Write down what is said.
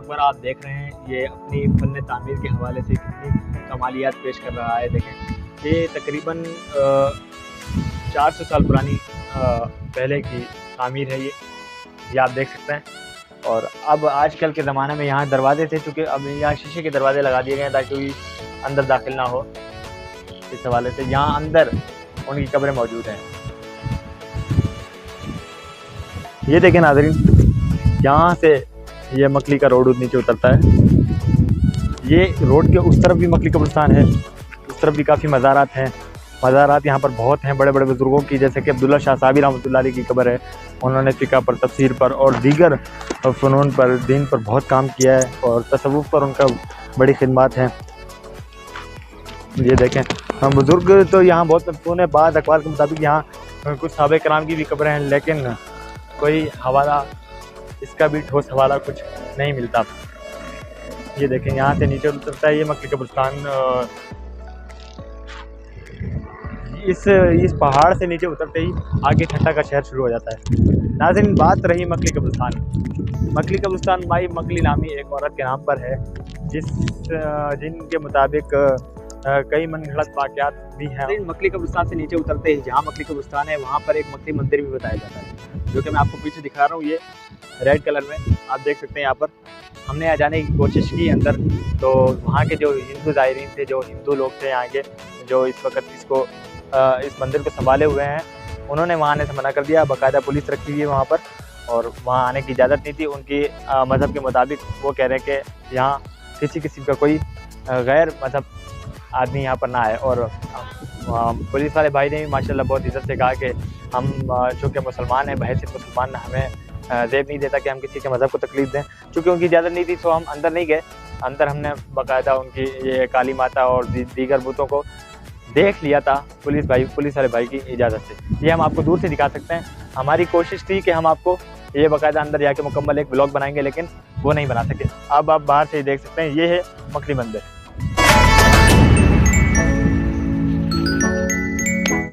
मकबरा आप देख रहे हैं, ये अपनी फ़न तामीर के हवाले से कितनी कमालियात पेश कर रहा है। देखें, ये तकरीबन 400 साल पुरानी पहले की तामीर है ये आप देख सकते हैं। और अब आजकल के ज़माने में यहाँ दरवाजे थे, चूँकि अब यहाँ शीशे के दरवाजे लगा दिए गए हैं ताकि कोई अंदर दाखिल ना हो। इस हवाले से यहाँ अंदर उनकी कब्रें मौजूद हैं। ये देखें नाज़रीन, यहाँ से ये मकली का रोड नीचे उतरता है। ये रोड के उस तरफ भी मकली कब्रिस्तान है, उस तरफ भी काफ़ी मज़ारात हैं। मज़ारात यहाँ पर बहुत हैं बड़े बड़े बुज़ुर्गों की, जैसे कि अब्दुल्ला शाह साहबी रहमतुल्लाह अलैह की कब्र है। उन्होंने फ़िक़्ह पर, तफ़सीर पर और दीगर फ़नून पर, दीन पर बहुत काम किया है और तसव्वुफ़ पर उनका बड़ी खिदमत हैं। ये देखें, हम बुज़ुर्ग तो यहाँ बहुत मदफून है। बाद अक़वाल के मुताबिक यहाँ कुछ सहाबा कराम की भी कब्रें हैं, लेकिन कोई हवाला, इसका भी ठोस हवाला कुछ नहीं मिलता। ये देखें, यहाँ से नीचे उतरता है ये मक्की कब्रिस्तान। इस पहाड़ से नीचे उतरते ही आगे ठट्टा का शहर शुरू हो जाता है। नाज़रीन, बात रही मकली कब्रिस्तान। मकली कब्रिस्तान माई मकली नामी एक औरत के नाम पर है, जिनके मुताबिक कई मनगढ़ंत वाक़यात भी हैं। मकली कब्रिस्तान से नीचे उतरते ही जहाँ मकली कब्रिस्तान है वहाँ पर एक मकली मंदिर भी बताया जाता है, जो कि मैं आपको पीछे दिखा रहा हूँ। ये रेड कलर में आप देख सकते हैं। यहाँ पर हमने यहाँ जाने की कोशिश की अंदर, तो वहाँ के जो हिंदू ज़ायरीन थे, जो हिंदू लोग थे यहाँ के, जो इस वक्त इस मंदिर को संभाले हुए हैं, उन्होंने वहाँ आने से मना कर दिया। बाकायदा पुलिस रखी हुई है वहाँ पर, और वहाँ आने की इजाज़त नहीं थी। उनकी मज़हब के मुताबिक वो कह रहे हैं कि यहाँ किसी किस्म का कोई गैर मज़हब आदमी यहाँ पर ना आए। और पुलिस वाले भाई ने भी माशाल्लाह बहुत इज़्ज़त से कहा कि हम चूँकि मुसलमान हैं, बहैसियत मुसलमान हमें ज़ेब नहीं देता कि हम किसी के मज़हब को तकलीफ़ दें। चूँकि उनकी इजाज़त नहीं थी तो हम अंदर नहीं गए। अंदर हमने बाकायदा उनकी ये काली माता और दीगर बुतों को देख लिया था पुलिस वाले भाई की इजाज़त से। ये हम आपको दूर से दिखा सकते हैं। हमारी कोशिश थी कि हम आपको ये बाकायदा अंदर जाके मुकम्मल एक ब्लॉग बनाएंगे, लेकिन वो नहीं बना सके। अब आप बाहर से ही देख सकते हैं, ये है मकली मंदिर।